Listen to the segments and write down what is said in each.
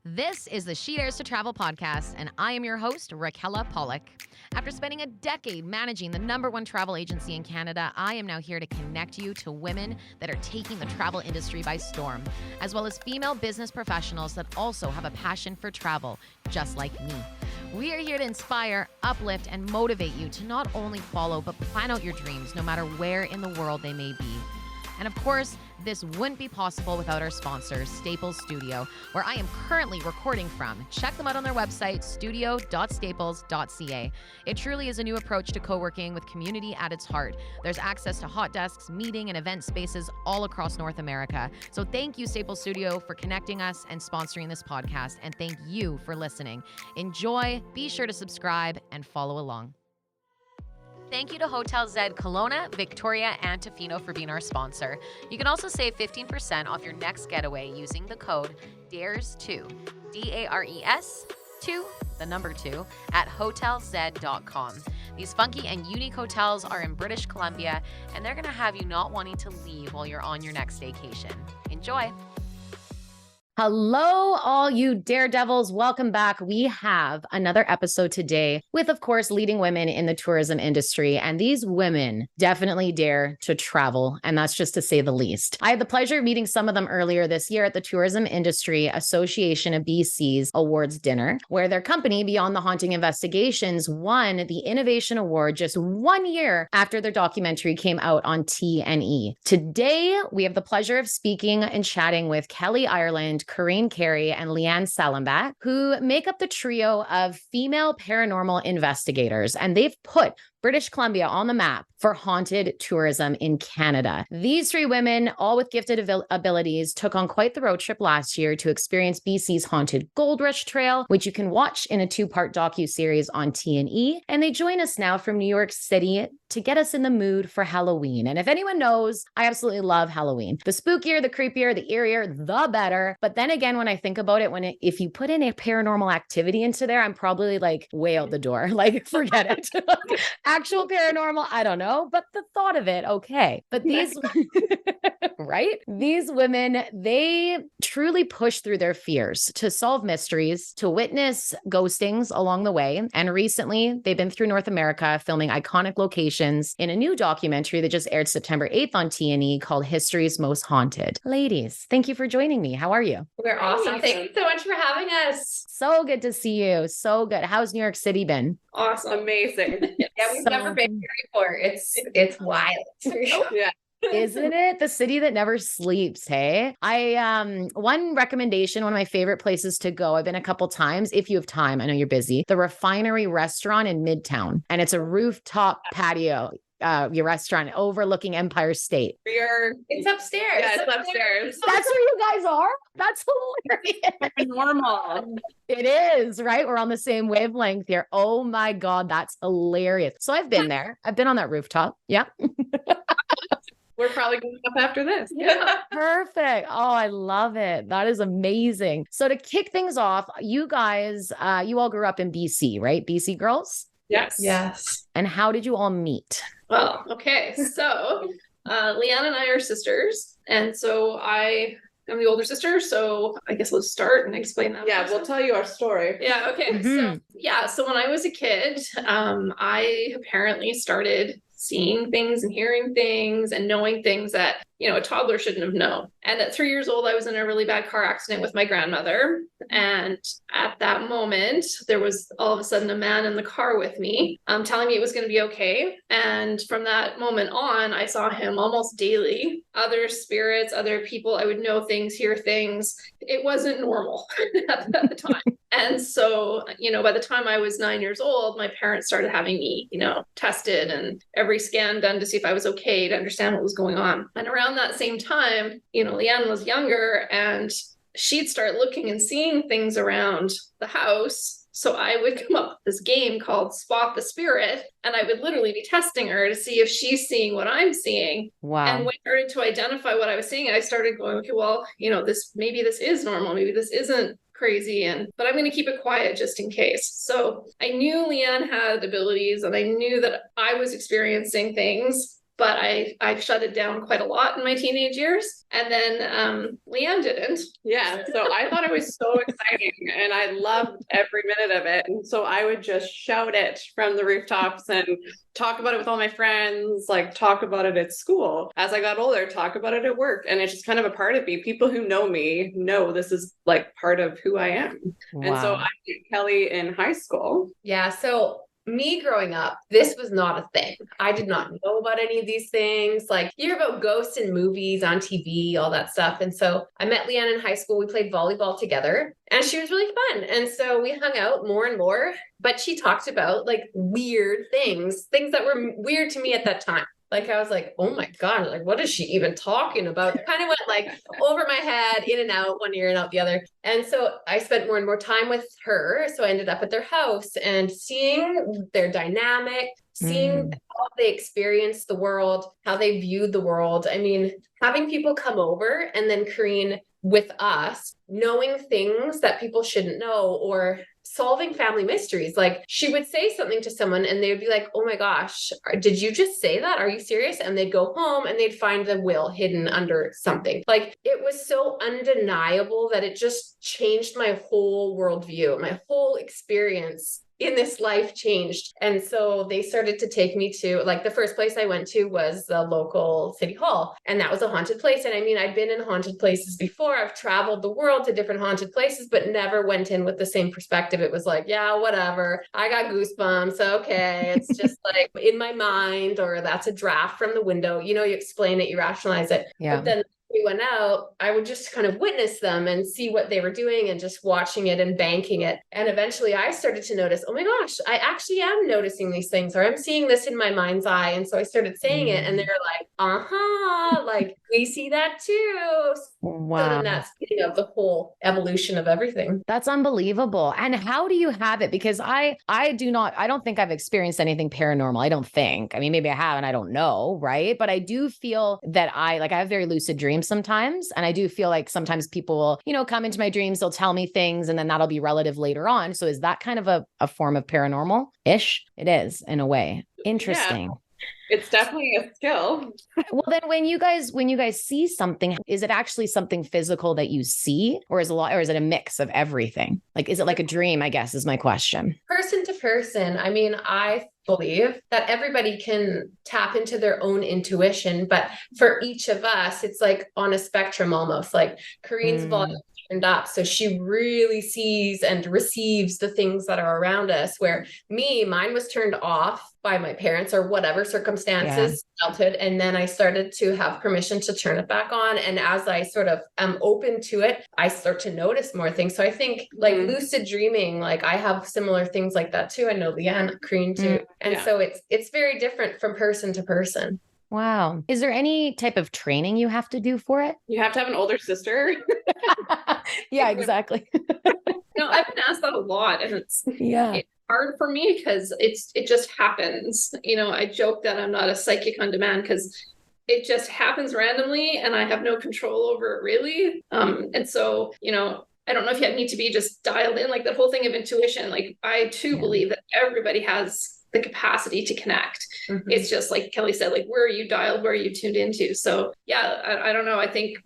This is the She Dares to Travel podcast, and I am your host, Raquella Pollock. After spending a decade managing the #1 travel agency in Canada, I am now here to connect you to women that are taking the travel industry by storm, as well as female business professionals that also have a passion for travel, just like me. We are here to inspire, uplift, and motivate you to not only follow, but plan out your dreams, no matter where in the world they may be. And of course, this wouldn't be possible without our sponsor, Staples Studio, where I am currently recording from. Check them out on their website, studio.staples.ca. It truly is a new approach to co-working with community at its heart. There's access to hot desks, meeting and event spaces all across North America. So thank you, Staples Studio, for connecting us and sponsoring this podcast. And thank you for listening. Enjoy, be sure to subscribe and follow along. Thank you to Hotel Z Kelowna, Victoria, and Tofino for being our sponsor. You can also save 15% off your next getaway using the code DARES2, DARES 2, the number 2, at hotelz.com. These funky and unique hotels are in British Columbia, and they're going to have you not wanting to leave while you're on your next vacation. Enjoy. Hello, all you daredevils. Welcome back. We have another episode today with, of course, leading women in the tourism industry. And these women definitely dare to travel. And that's just to say the least. I had the pleasure of meeting some of them earlier this year at the Tourism Industry Association of BC's awards dinner, where their company, Beyond the Haunting Investigations, won the Innovation Award just 1 year after their documentary came out on T&E. Today, we have the pleasure of speaking and chatting with Kelly Ireland, Corine, Carey, and Leanne Sallenback, who make up the trio of female paranormal investigators, and they've put British Columbia on the map for haunted tourism in Canada. These three women, all with gifted abilities, took on quite the road trip last year to experience BC's haunted Gold Rush Trail, which you can watch in a 2-part docuseries on T&E. And they join us now from New York City to get us in the mood for Halloween. And if anyone knows, I absolutely love Halloween. The spookier, the creepier, the eerier, the better. But then again, when I think about it, if you put in a paranormal activity into there, I'm probably like way out the door. Like, forget it. Actual paranormal, I don't know, but the thought of it, okay. But these, right? These women, they truly push through their fears to solve mysteries, to witness ghostings along the way. And recently, they've been through North America filming iconic locations in a new documentary that just aired September 8th on T&E called History's Most Haunted. Ladies, thank you for joining me. How are you? We're awesome. Thank you so much for having us. So good to see you. So good. How's New York City been? Awesome. Amazing. Yeah, we've never been here before. It's wild. Yeah. Isn't it? The city that never sleeps, hey? One recommendation, one of my favorite places to go, I've been a couple times, if you have time, I know you're busy, the Refinery Restaurant in Midtown. And it's a rooftop patio. Your restaurant overlooking Empire State. It's upstairs. Yeah, it's upstairs. That's where you guys are? That's hilarious. Normal. It is, right? We're on the same wavelength here. Oh my God, that's hilarious. So I've been there. I've been on that rooftop. Yeah. We're probably going up after this. Yeah. Perfect. Oh, I love it. That is amazing. So to kick things off, you guys, you all grew up in BC, right? BC girls? Yes. Yes. And how did you all meet? Well, okay. So Leanne and I are sisters. And so I am the older sister. So I guess let's start and explain that. Yeah, we'll tell you our story. Yeah. Okay. So when I was a kid, I apparently started seeing things and hearing things and knowing things that, a toddler shouldn't have known. And at 3 years old, I was in a really bad car accident with my grandmother. And at that moment, there was all of a sudden a man in the car with me, telling me it was going to be okay. And from that moment on, I saw him almost daily. Other spirits, other people, I would know things, hear things. It wasn't normal at the time. And so, by the time I was 9 years old, my parents started having me, tested and every scan done to see if I was okay, to understand what was going on. And around that same time, Leanne was younger and she'd start looking and seeing things around the house. So I would come up with this game called Spot the Spirit, and I would literally be testing her to see if she's seeing what I'm seeing. Wow. And when I started to identify what I was seeing, I started going, okay, well, maybe this is normal. Maybe this isn't crazy, but I'm going to keep it quiet just in case. So I knew Leanne had abilities and I knew that I was experiencing things but I shut it down quite a lot in my teenage years. And then Leanne didn't. Yeah. So I thought it was so exciting and I loved every minute of it. And so I would just shout it from the rooftops and talk about it with all my friends, like talk about it at school. As I got older, talk about it at work. And it's just kind of a part of me. People who know me know this is like part of who I am. Wow. And so I met Kelly in high school. Yeah. So me growing up, this was not a thing. I did not know about any of these things. Like you hear about ghosts in movies, on TV, all that stuff. And so I met Leanne in high school. We played volleyball together and she was really fun. And so we hung out more and more, but she talked about like weird things that were weird to me at that time. Like I was like, oh my God, like what is she even talking about? It kind of went like over my head, in and out, one ear and out the other. And so I spent more and more time with her. So I ended up at their house and seeing their dynamic, seeing how they experienced the world, how they viewed the world. I mean, having people come over and then Corine with us, knowing things that people shouldn't know or solving family mysteries. Like she would say something to someone and they would be like, oh my gosh, did you just say that? Are you serious? And they'd go home and they'd find the will hidden under something. Like it was so undeniable that it just changed my whole worldview, my whole experience in this life changed. And so they started to take me to, like, the first place I went to was the local city hall. And that was a haunted place. And I mean, I'd been in haunted places before. I've traveled the world to different haunted places, but never went in with the same perspective. It was like, yeah, whatever. I got goosebumps. Okay. It's just like in my mind, or that's a draft from the window. You know, you explain it, you rationalize it. Yeah. But then we went out, I would just kind of witness them and see what they were doing and just watching it and banking it. And eventually I started to notice, oh my gosh, I actually am noticing these things, or I'm seeing this in my mind's eye. And so I started saying it and they were like, like we see that too. Wow. So then that's the whole evolution of everything. That's unbelievable. And how do you have it? Because I don't think I've experienced anything paranormal. I don't think. I mean, maybe I have and I don't know, right? But I do feel that I have very lucid dreams sometimes. And I do feel like sometimes people will, come into my dreams, they'll tell me things and then that'll be relative later on. So is that kind of a form of paranormal-ish? It is in a way. Interesting. Yeah. It's definitely a skill. Well, then when you guys see something, is it actually something physical that you see, or is it a mix of everything? Like, is it like a dream, I guess is my question. Person to person. I mean, I believe that everybody can tap into their own intuition, but for each of us, it's like on a spectrum almost. Like Corine's volume turned up, so she really sees and receives the things that are around us, where mine was turned off by my parents or whatever circumstances, childhood. And then I started to have permission to turn it back on. And as I sort of am open to it, I start to notice more things. So I think like lucid dreaming, like I have similar things like that too. I know Leanne, Corine too. And so it's very different from person to person. Wow. Is there any type of training you have to do for it? You have to have an older sister. Yeah, exactly. No, I've been asked that a lot, and it's hard for me because it just happens. I joke that I'm not a psychic on demand because it just happens randomly and I have no control over it really. And so, I don't know if you need to be just dialed in, like the whole thing of intuition. Like I too believe that everybody has the capacity to connect. It's just like Kelly said, like, where are you dialed? Where are you tuned into? So yeah, I don't know. I think,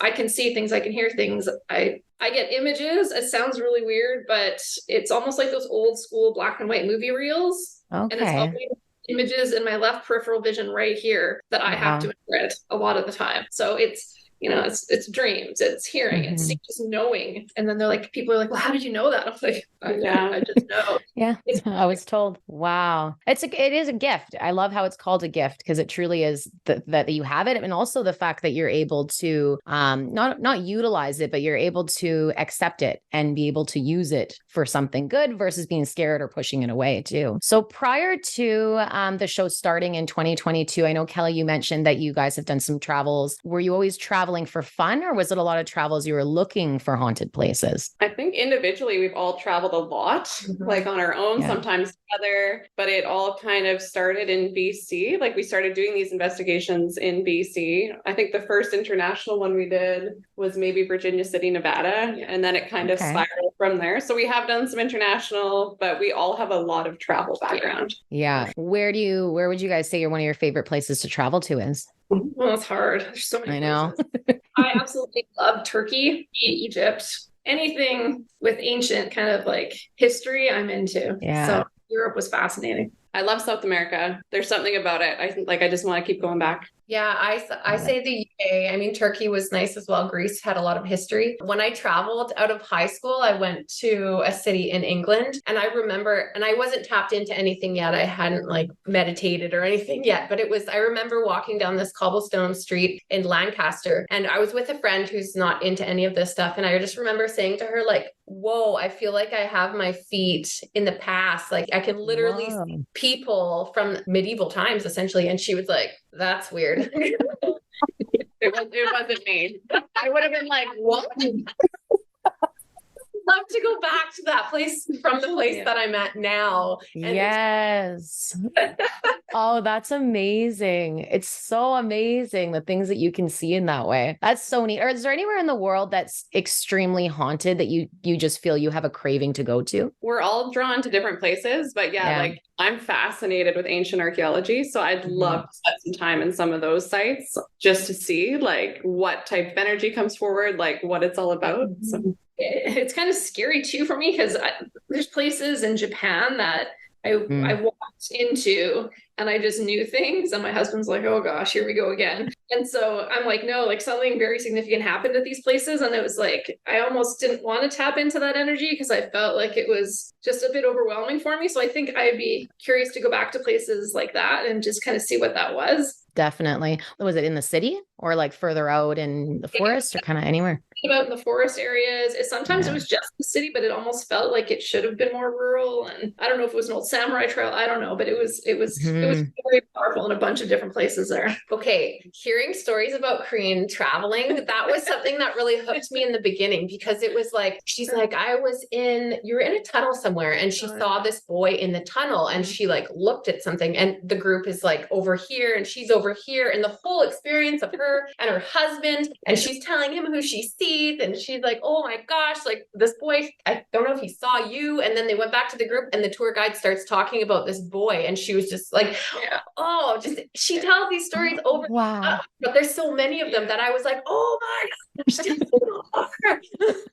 I can see things, I can hear things. I get images. It sounds really weird, but it's almost like those old school black and white movie reels. Okay. And it's always images in my left peripheral vision right here that I have to interpret a lot of the time. So it's, it's dreams, it's hearing, it's just knowing. And then people are like, well, how did you know that? I'm like, I just know. Yeah. I was told. Wow. It is a gift. I love how it's called a gift because it truly is that you have it. And also the fact that you're able to, not utilize it, but you're able to accept it and be able to use it for something good versus being scared or pushing it away too. So prior to the show starting in 2022, I know Kelly, you mentioned that you guys have done some travels. Were you always traveling for fun, or was it a lot of travels you were looking for haunted places? I think individually we've all traveled a lot, like on our own, sometimes together, but it all kind of started in BC. Like we started doing these investigations in BC. I think the first international one we did was maybe Virginia City, Nevada. And then it kind of spiraled from there. So we have done some international, but we all have a lot of travel background. Yeah. Where would you guys say one of your favorite places to travel to is? Well, it's hard. There's so many I know. places. I absolutely love Turkey, Egypt, anything with ancient kind of like history I'm into. Yeah. So Europe was fascinating. I love South America. There's something about it. I think I just want to keep going back. Yeah, I say the UK. I mean, Turkey was nice as well. Greece had a lot of history. When I traveled out of high school, I went to a city in England, and I remember, and I wasn't tapped into anything yet. I hadn't like meditated or anything yet, but I remember walking down this cobblestone street in Lancaster, and I was with a friend who's not into any of this stuff. And I just remember saying to her, like, whoa, I feel like I have my feet in the past. Like I can literally see people from medieval times, essentially. And she was like, that's weird. It wasn't me. I would have been like, what? Love to go back to that place from the place that I'm at now. And yes. Oh, that's amazing. It's so amazing the things that you can see in that way. That's so neat. Or is there anywhere in the world that's extremely haunted that you just feel you have a craving to go to? We're all drawn to different places, but like I'm fascinated with ancient archaeology. So I'd love to spend some time in some of those sites just to see like what type of energy comes forward, like what it's all about. So it's kind of scary too for me because there's places in Japan that I walked into and I just knew things, and my husband's like, oh gosh, here we go again. And so I'm like, no, like something very significant happened at these places, and it was like I almost didn't want to tap into that energy because I felt like it was just a bit overwhelming for me. So I think I'd be curious to go back to places like that and just kind of see what that was. Definitely. Was it in the city or like further out in the forest or kind of anywhere? About in the forest areas. Sometimes it was just the city, but it almost felt like it should have been more rural. And I don't know if it was an old samurai trail. I don't know, but it was very powerful in a bunch of different places there. Okay, hearing stories about Corine traveling, that was something that really hooked me in the beginning because it was like, she's like, you were in a tunnel somewhere and she saw this boy in the tunnel and she like looked at something and the group is like over here and she's over here and the whole experience of her and her husband and she's telling him who she sees and she's like, oh my gosh, like this boy, I don't know if he saw you. And then they went back to the group and the tour guide starts talking about this boy and she was just like, she tells these stories over. Wow. But there's so many of them that I was like, oh my gosh.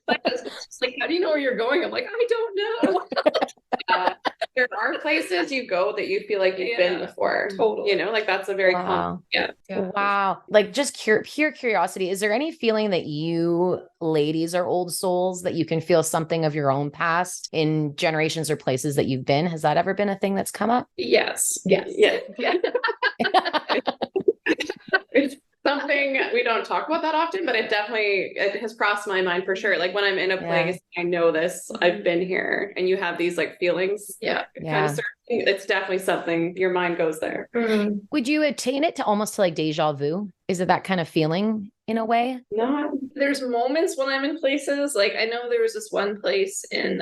But it's like, how do you know where you're going? I'm like, I don't know. There are places you go that you feel like you've been before. Totally. You know, like that's a very common. Wow. Like just pure curiosity. Is there any feeling that you ladies are old souls, that you can feel something of your own past in generations or places that you've been? Has that ever been a thing that's come up? Yes. It's something we don't talk about that often, but it has crossed my mind for sure. Like when I'm in a place, I know this, I've been here, and you have these like feelings. Kind of certain, it's definitely something, your mind goes there. Mm-hmm. Would you attain it to almost to like deja vu? Is it that kind of feeling in a way? No, there's moments when I'm in places. Like I know there was this one place in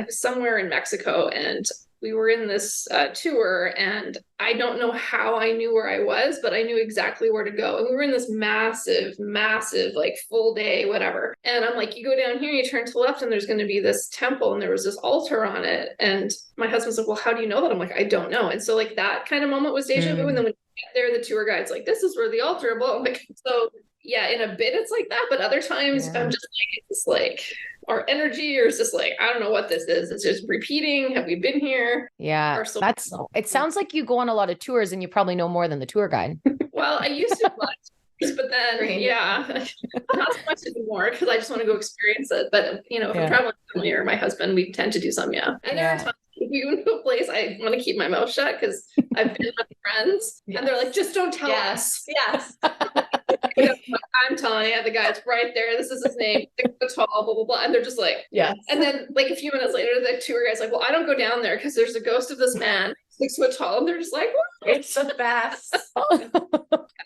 somewhere in Mexico, and we were in this tour, and I don't know how I knew where I was, but I knew exactly where to go. And we were in this massive, like full day, whatever. And I'm like, you go down here, you turn to the left, and there's going to be this temple, and there was this altar on it. And my husband's like, well, how do you know that? I'm like, I don't know. And so like that kind of moment was deja vu. And then when you get there, the tour guide's like, this is where the altar, blah. I'm like, so yeah, in a bit it's like that, but other times I'm just like, it's like our energy, or it's just like, I don't know what this is. It's just repeating. Have we been here? Yeah, it sounds like you go on a lot of tours and you probably know more than the tour guide. Well, I used to, but then, not so much anymore because I just want to go experience it. But, if I'm traveling with family or my husband, we tend to do some, And there are times if we go to a place, I want to keep my mouth shut because I've been with friends and they're like, just don't tell us. Yes. I'm telling you, the guy's right there. This is his name. 6 foot tall, blah, blah, blah. And they're just like, And then like a few minutes later, the tour guide's like, well, I don't go down there because there's a ghost of this man. 6 foot tall, and they're just like, It's the best.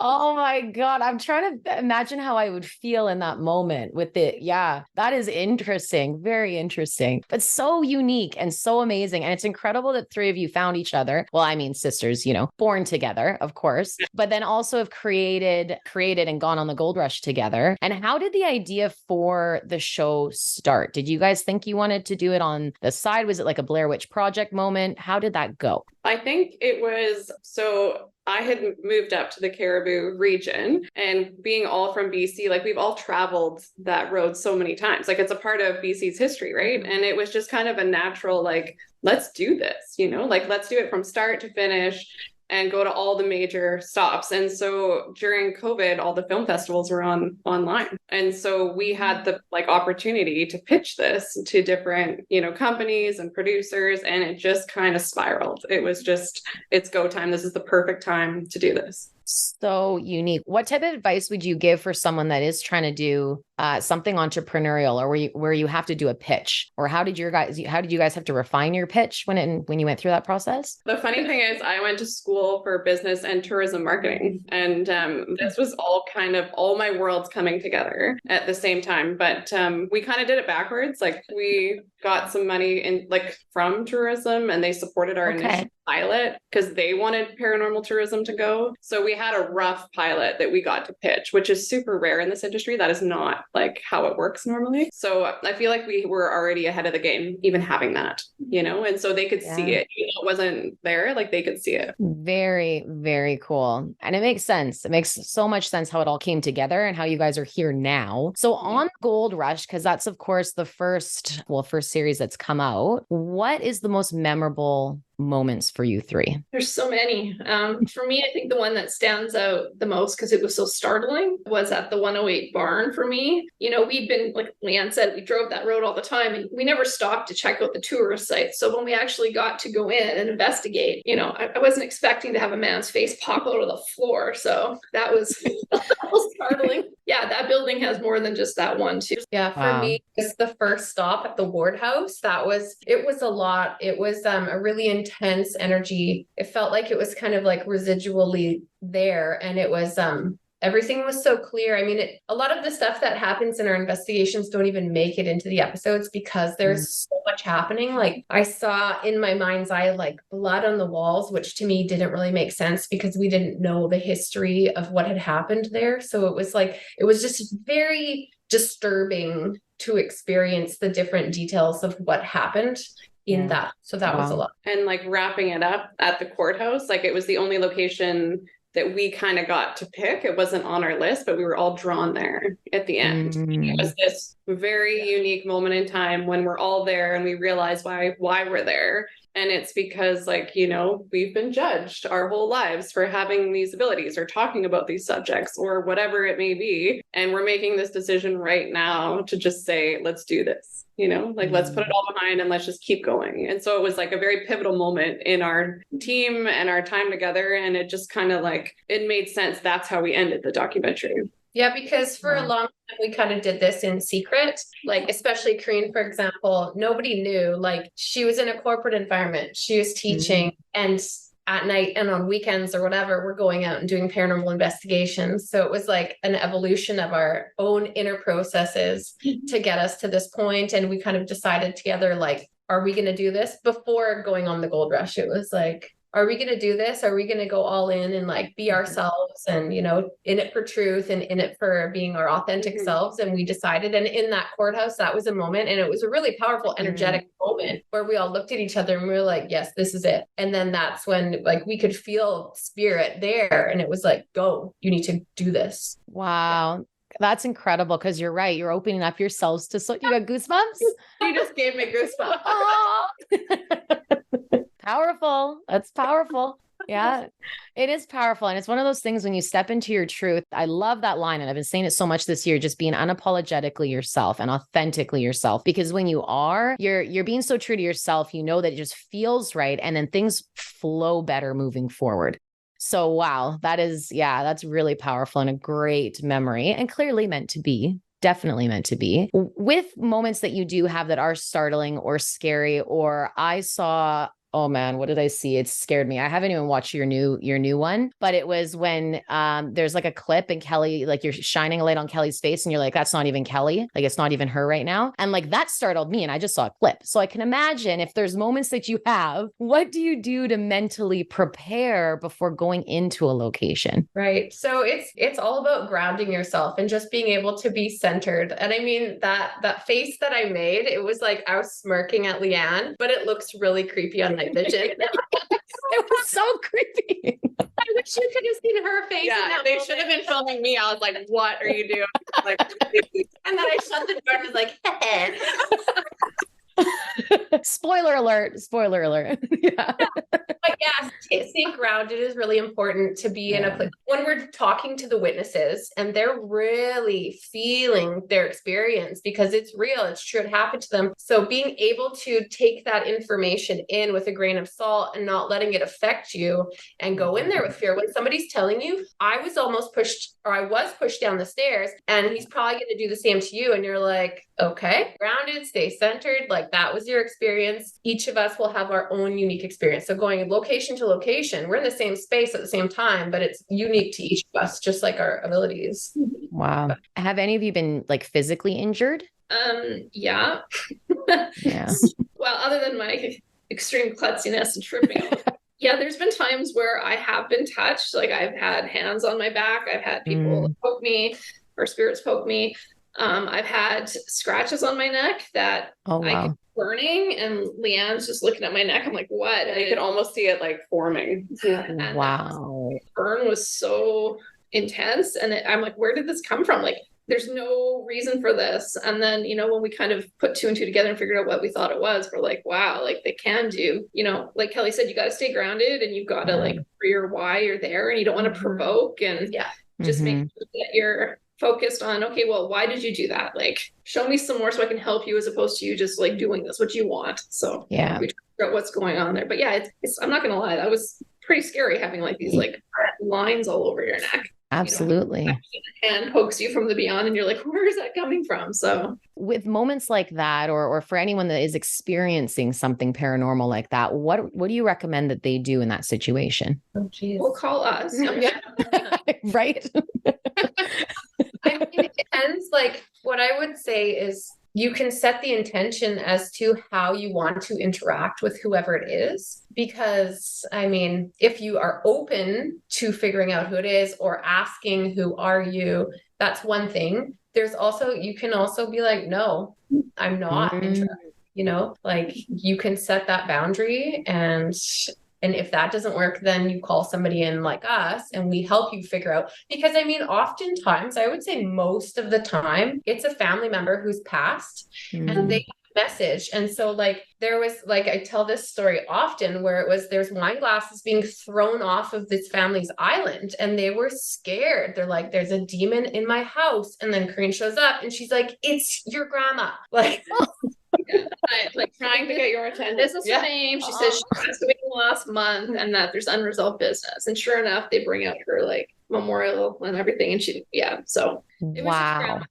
Oh my God. I'm trying to imagine how I would feel in that moment with it. Yeah, that is interesting. Very interesting, but so unique and so amazing. And it's incredible that three of you found each other. Well, I mean, sisters, born together, of course, but then also have created and gone on the gold rush together. And how did the idea for the show start? Did you guys think you wanted to do it on the side? Was it like a Blair Witch Project moment? How did that go? I think it was, so I had moved up to the Caribou region, and being all from BC, like we've all traveled that road so many times. Like it's a part of BC's history, right? And it was just kind of a natural, like, let's do this, like let's do it from start to finish and go to all the major stops. And so during COVID, all the film festivals were online. And so we had the opportunity to pitch this to different, companies and producers, and it just kind of spiraled. It was just, it's go time. This is the perfect time to do this. So unique. What type of advice would you give for someone that is trying to do something entrepreneurial, or where you have to do a pitch? Or how did you guys have to refine your pitch when you went through that process? The funny thing is, I went to school for business and tourism marketing, and this was all kind of all my worlds coming together at the same time. But we kind of did it backwards. Like we got some money from tourism, and they supported our initial pilot because they wanted paranormal tourism to go. So we had a rough pilot that we got to pitch, which is super rare in this industry. That is not how it works normally. So I feel like we were already ahead of the game, even having that, and so they could see it. Even though it wasn't there, they could see it. Very, very cool. And it makes sense. It makes so much sense how it all came together and how you guys are here now. So on Gold Rush, because that's of course the first series that's come out, what is the most memorable moments for you three? There's so many. For me, I think the one that stands out the most, because it was so startling, was at the 108 barn for me. We'd been, like Leanne said, we drove that road all the time, and we never stopped to check out the tourist sites. So when we actually got to go in and investigate, I wasn't expecting to have a man's face pop out of the floor. So that was startling. Yeah, that building has more than just that one too. Yeah, for me, it's the first stop at the ward house. It was a lot. It was a really intense energy. It felt like it was kind of residually there, and it was everything was so clear. I mean, a lot of the stuff that happens in our investigations don't even make it into the episodes because there's so much happening. I saw in my mind's eye, blood on the walls, which to me didn't really make sense because we didn't know the history of what had happened there. So it was just very disturbing to experience the different details of what happened in that. So that was a lot. And wrapping it up at the courthouse, it was the only location that we kind of got to pick. It wasn't on our list, but we were all drawn there at the end. It was this very unique moment in time when we're all there and we realize why we're there. And it's because we've been judged our whole lives for having these abilities or talking about these subjects or whatever it may be. And we're making this decision right now to just say, let's do this. Let's put it all behind and let's just keep going. And so it was a very pivotal moment in our team and our time together. And it just kind of it made sense. That's how we ended the documentary. Yeah, because for a long time, we kind of did this in secret, especially Corine, for example, nobody knew, she was in a corporate environment, she was teaching, and at night and on weekends or whatever, we're going out and doing paranormal investigations. So it was an evolution of our own inner processes to get us to this point. And we kind of decided together, are we going to do this? Before going on the Gold Rush, it was are we going to do this? Are we going to go all in and be ourselves and, in it for truth and in it for being our authentic selves? And we decided, and in that courthouse, that was a moment. And it was a really powerful, energetic moment where we all looked at each other and we were like, yes, this is it. And then that's when we could feel spirit there. And it was go, you need to do this. Wow. That's incredible. Cause you're right. You're opening up yourselves to, you got goosebumps? You just gave me goosebumps. Powerful. That's powerful. Yeah, it is powerful. And it's one of those things when you step into your truth. I love that line. And I've been saying it so much this year, just being unapologetically yourself and authentically yourself. Because when you are, you're being so true to yourself, that it just feels right. And then things flow better moving forward. So, wow, that's really powerful and a great memory and clearly meant to be. Definitely meant to be. With moments that you do have that are startling or scary, or I saw oh man, what did I see? It scared me. I haven't even watched your new one, but it was when there's like a clip and Kelly, like you're shining a light on Kelly's face and you're like, that's not even Kelly. Like it's not even her right now. And like that startled me and I just saw a clip. So I can imagine if there's moments that you have, what do you do to mentally prepare before going into a location? Right. So it's all about grounding yourself and just being able to be centered. And I mean that face that I made, it was like I was smirking at Leanne, but it looks really creepy on night vision. It was so creepy. I wish you could have seen her face. Yeah, they should have been filming me. I was like, what are you doing? Like, and then I shut the door and was like, Spoiler alert. Yeah. But yes, staying grounded is really important to be in a place when we're talking to the witnesses and they're really feeling their experience because it's real, it's true, it happened to them. So being able to take that information in with a grain of salt and not letting it affect you and go in there with fear. When somebody's telling you, I was pushed down the stairs and he's probably going to do the same to you. And you're like, okay, grounded, stay centered. Like that was your experience. Each of us will have our own unique experience. So going location to location, we're in the same space at the same time, but it's unique to each of us, just like our abilities. Wow. Have any of you been like physically injured? Yeah. Yeah. Well, other than my extreme klutziness and tripping. Yeah, there's been times where I have been touched. Like I've had hands on my back. I've had people poke me or spirits poke me. I've had scratches on my neck that I could burning, and Leanne's just looking at my neck. I'm like, what? And you could almost see it like forming. And wow. The burn was so intense. And I'm like, where did this come from? Like, there's no reason for this. And then, when we kind of put two and two together and figured out what we thought it was, we're like, wow, like they can do, like Kelly said, you got to stay grounded and you've got to like figure why you're there and you don't want to provoke and just make sure that you're focused on, okay, well, why did you do that? Like, show me some more so I can help you as opposed to you just like doing this, what you want. So we try to figure out what's going on there. But yeah, it's I'm not going to lie. That was pretty scary having like these like lines all over your neck. Absolutely. And pokes you from the beyond and you're like, where is that coming from? So with moments like that, or for anyone that is experiencing something paranormal like that, what do you recommend that they do in that situation? Oh, geez. Well, call us. Right? I mean, it depends. Like what I would say is you can set the intention as to how you want to interact with whoever it is. Because I mean, if you are open to figuring out who it is or asking, who are you? That's one thing. You can also be like, no, I'm not interested. Like you can set that boundary and if that doesn't work, then you call somebody in like us and we help you figure out. Because I mean, oftentimes, I would say most of the time, it's a family member who's passed and they message. And so like there was like, I tell this story often where there's wine glasses being thrown off of this family's island and they were scared. They're like, there's a demon in my house. And then Corine shows up and she's like, it's your grandma. Like, like trying to get your attention. This is her name. She says she passed away in the last month and that there's unresolved business. And sure enough, they bring out her like memorial and everything. And so it was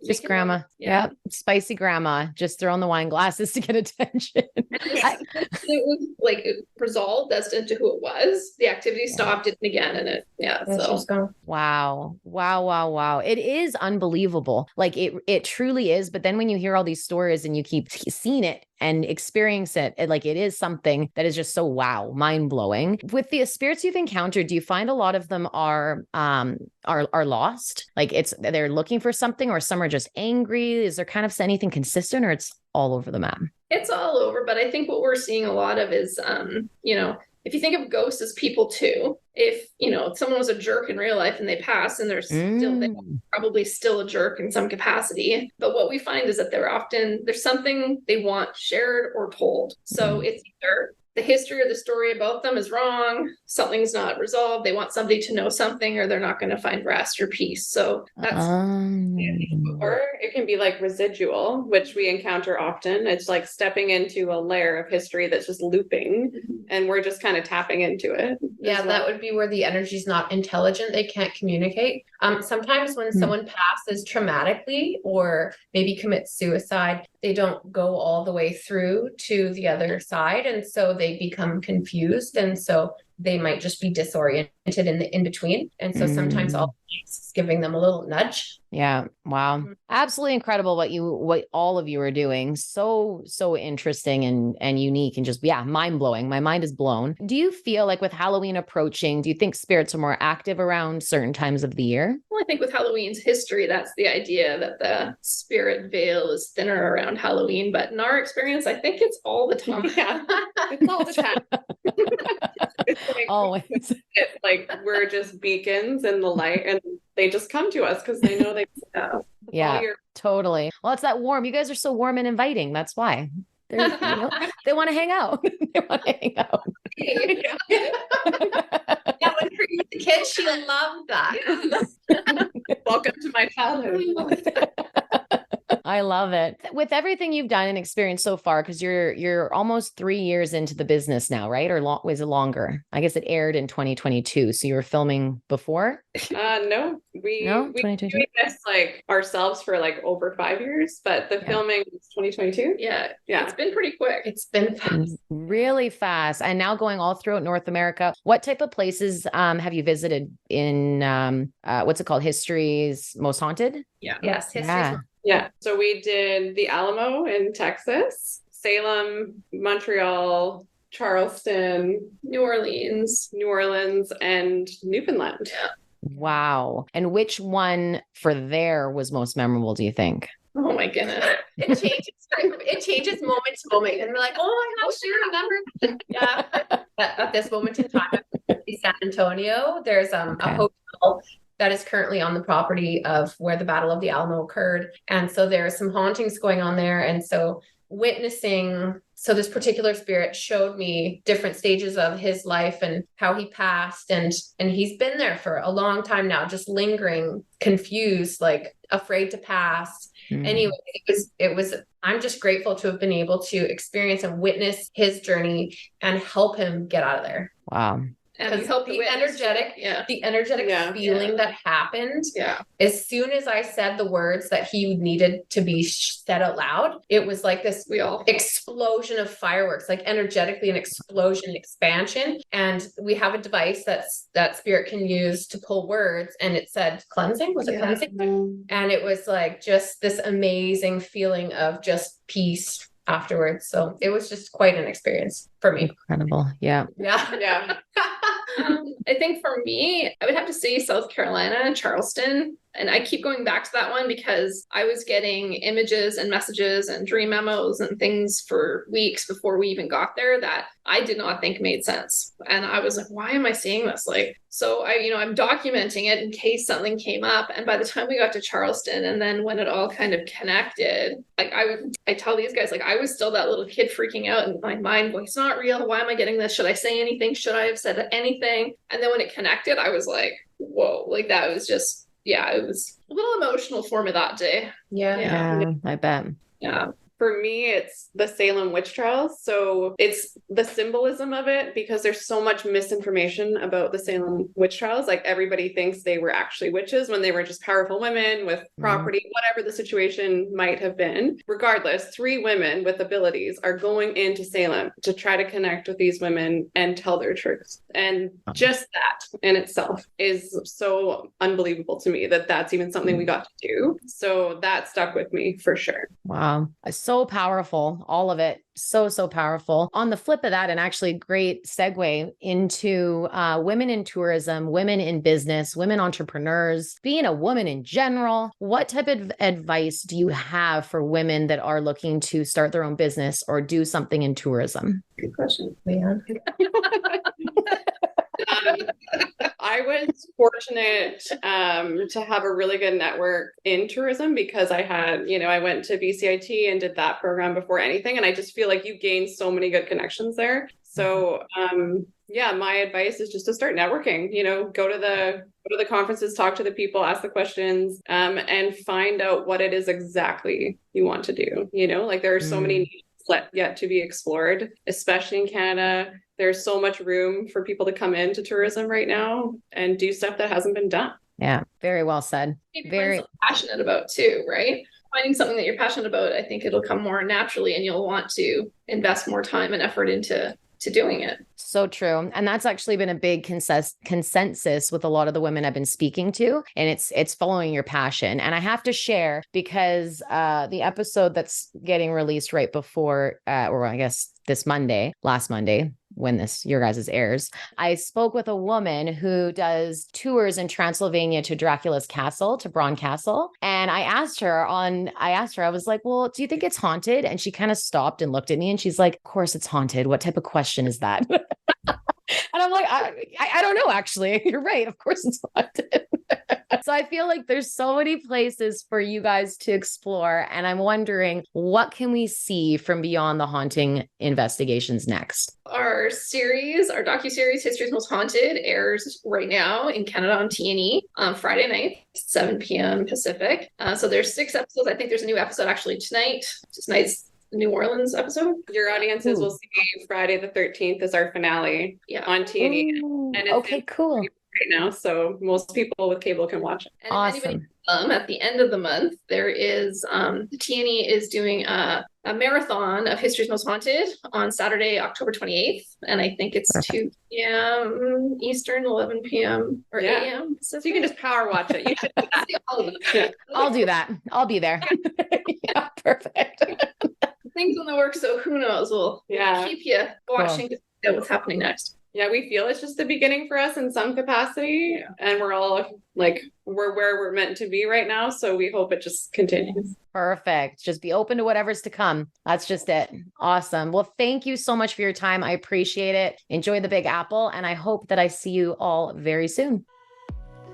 just grandma. Yeah. Spicy grandma, just throwing the wine glasses to get attention. It was like it resolved as to who it was. The activity stopped it again. And Wow. It is unbelievable. Like it truly is. But then when you hear all these stories and you keep seeing it and experience it, like it is something that is just so mind blowing. With the spirits you've encountered, do you find a lot of them are lost? Like they're looking for something, or some are just angry? Is there kind of anything consistent, or it's all over the map? It's all over, but I think what we're seeing a lot of is, if you think of ghosts as people too, if someone was a jerk in real life and they pass and they're probably still a jerk in some capacity. But what we find is that there's something they want shared or told. So it's either the history or the story about them is wrong, something's not resolved, they want somebody to know something, or they're not going to find rest or peace. So that's or it can be like residual, which we encounter often. It's like stepping into a layer of history that's just looping and we're just kind of tapping into it. Yeah, well. that would be where the energy's not intelligent. They can't communicate. Sometimes when someone passes traumatically or maybe commits suicide, they don't go all the way through to the other side. And so they become confused. And so they might just be disoriented in the in between. And so sometimes all it's giving them a little nudge. Yeah. Wow. Absolutely incredible what all of you are doing. So interesting and unique and just, mind blowing. My mind is blown. Do you feel like with Halloween approaching, do you think spirits are more active around certain times of the year? Well, I think with Halloween's history, that's the idea that the spirit veil is thinner around Halloween. But in our experience, I think it's all the time. Yeah, it's all the time. It's like, Always. it's like we're just beacons in the light, and they just come to us because they know they Yeah, totally. Well, it's that warm. You guys are so warm and inviting. That's why. They want to hang out. They want to hang out. Yeah, when Corine was a kid, she loved that. Welcome to my childhood. I love it. With everything you've done and experienced so far, because you're almost 3 years into the business now, right? Or was it longer? I guess it aired in 2022. So you were filming before? No, we've been doing this like ourselves for like over 5 years, but the filming is 2022. Yeah. It's been pretty quick. It's been fast. Really fast. And now going all throughout North America. What type of places have you visited in, what's it called? History's Most Haunted? Yeah. Yes. Yeah. So we did the Alamo in Texas, Salem, Montreal, Charleston, New Orleans, and Newfoundland. Yeah. Wow. And which one for there was most memorable, do you think? Oh my goodness. It changes moment to moment. And we're like, oh my gosh, do you remember? Yeah. At this moment in time, San Antonio, there's a hotel that is currently on the property of where the Battle of the Alamo occurred. And so there are some hauntings going on there. And so so this particular spirit showed me different stages of his life and how he passed. And he's been there for a long time now, just lingering, confused, like afraid to pass. Anyway, I'm just grateful to have been able to experience and witness his journey and help him get out of there. Wow. And the energetic feeling that happened. Yeah. As soon as I said the words that he needed to be said out loud, it was like this explosion of fireworks, like energetically an explosion, expansion. And we have a device that spirit can use to pull words. And it said cleansing. Was it cleansing? And it was like just this amazing feeling of just peace afterwards. So it was just quite an experience for me. Incredible. Yeah. I think for me, I would have to say South Carolina, Charleston. And I keep going back to that one because I was getting images and messages and dream memos and things for weeks before we even got there that I did not think made sense. And I was like, why am I seeing this? So I'm documenting it in case something came up. And by the time we got to Charleston and then when it all kind of connected, I tell these guys, I was still that little kid freaking out in my mind going, it's not real. Why am I getting this? Should I say anything? Should I have said anything? And then when it connected, I was like, whoa, that was just, it was a little emotional for me that day. Yeah, I bet. Yeah. For me, it's the Salem witch trials. So it's the symbolism of it because there's so much misinformation about the Salem witch trials. Like everybody thinks they were actually witches when they were just powerful women with property, whatever the situation might have been. Regardless, 3 women with abilities are going into Salem to try to connect with these women and tell their truths. And just that in itself is so unbelievable to me that that's even something we got to do. So that stuck with me for sure. Wow. So powerful, all of it. So powerful. On the flip of that, and actually great segue into women in tourism, women in business, women entrepreneurs, being a woman in general. What type of advice do you have for women that are looking to start their own business or do something in tourism? Good question, Leanne. I was fortunate to have a really good network in tourism because I went to BCIT and did that program before anything. And I just feel like you gain so many good connections there. So my advice is just to start networking, go to the conferences, talk to the people, ask the questions, and find out what it is exactly you want to do. There are so many needs yet to be explored, especially in Canada. There's so much room for people to come into tourism right now and do stuff that hasn't been done. Yeah, very well said. Maybe Very passionate about too, right? Finding something that you're passionate about, I think it'll come more naturally, and you'll want to invest more time and effort into doing it. so true. And that's actually been a big consensus with a lot of the women I've been speaking to. And it's following your passion. And I have to share because the episode that's getting released right before, or I guess last Monday, when this your guys' airs, I spoke with a woman who does tours in Transylvania to Dracula's castle, to Bran Castle. And I asked her, I was like, well, do you think it's haunted? And she kind of stopped and looked at me and she's like, of course it's haunted. What type of question is that? And I'm like, I don't know, actually. You're right. Of course it's haunted. So I feel like there's so many places for you guys to explore. And I'm wondering, what can we see from Beyond the Haunting Investigations next? Our docuseries, History's Most Haunted, airs right now in Canada on T&E on Friday night, 7 p.m. Pacific. So there's 6 episodes. I think there's a new episode actually tonight. Tonight's New Orleans episode. Your audiences will see Friday the 13th as our finale on T&E. And it's cool. Right now, so most people with cable can watch it. And awesome. At the end of the month, there is the TNE is doing a marathon of History's Most Haunted on Saturday, October 28th, and I think it's 2 p.m. Eastern, 11 p.m. or 8 a.m. So you can just power watch it. You should do that. Yeah. I'll do that. I'll be there. Yeah, perfect. Things in the works, so who knows? We'll keep you watching to see what's happening next. Yeah, we feel it's just the beginning for us in some capacity, and we're all like, we're where we're meant to be right now. So we hope it just continues. Perfect. Just be open to whatever's to come. That's just it. Awesome. Well, thank you so much for your time. I appreciate it. Enjoy the Big Apple, and I hope that I see you all very soon.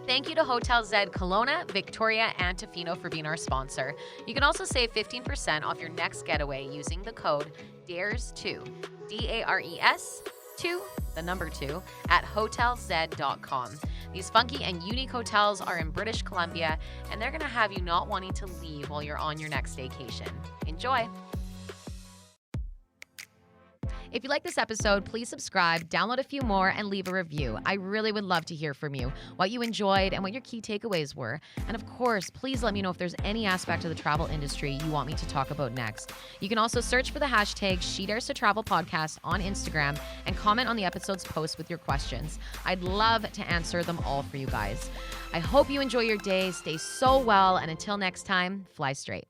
Thank you to Hotel Z Kelowna, Victoria, and Tofino for being our sponsor. You can also save 15% off your next getaway using the code DARES2, DARES 2, the number 2, at hotelz.com. These funky and unique hotels are in British Columbia, and they're going to have you not wanting to leave while you're on your next vacation. Enjoy. If you like this episode, please subscribe, download a few more, and leave a review. I really would love to hear from you, what you enjoyed and what your key takeaways were. And of course, please let me know if there's any aspect of the travel industry you want me to talk about next. You can also search for the hashtag SheDaresToTravelPodcast on Instagram and comment on the episode's post with your questions. I'd love to answer them all for you guys. I hope you enjoy your day, stay so well, and until next time, fly straight.